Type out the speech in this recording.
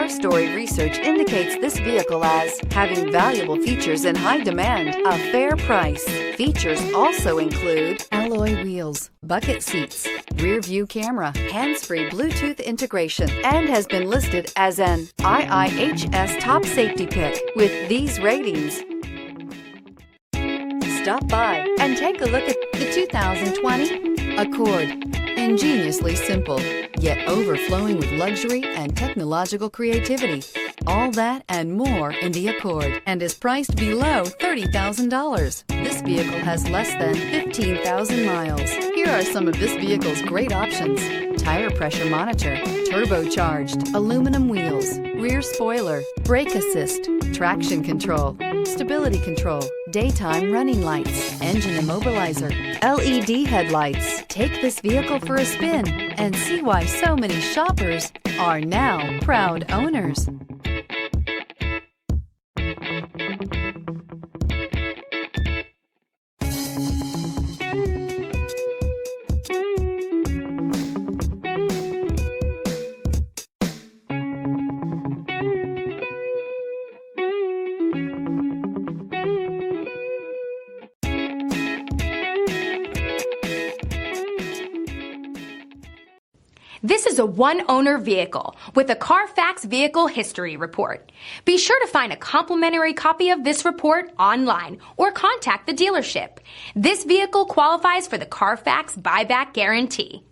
Story research indicates this vehicle as having valuable features in high demand, a fair price. Features also include alloy wheels, bucket seats, rear view camera, hands-free Bluetooth integration, and has been listed as an IIHS top safety pick with these ratings. Stop by and take a look at the 2020 Accord. Ingeniously simple, yet overflowing with luxury and technological creativity. All that and more in the Accord, and is priced below $30,000. This vehicle has less than 15,000 miles. Here are some of this vehicle's great options: tire pressure monitor, turbocharged, aluminum wheels, rear spoiler, brake assist, traction control, stability control, daytime running lights, engine immobilizer, LED headlights. Take this vehicle for a spin and see why so many shoppers are now proud owners. This is a one-owner vehicle with a Carfax Vehicle History Report. Be sure to find a complimentary copy of this report online or contact the dealership. This vehicle qualifies for the Carfax Buyback Guarantee.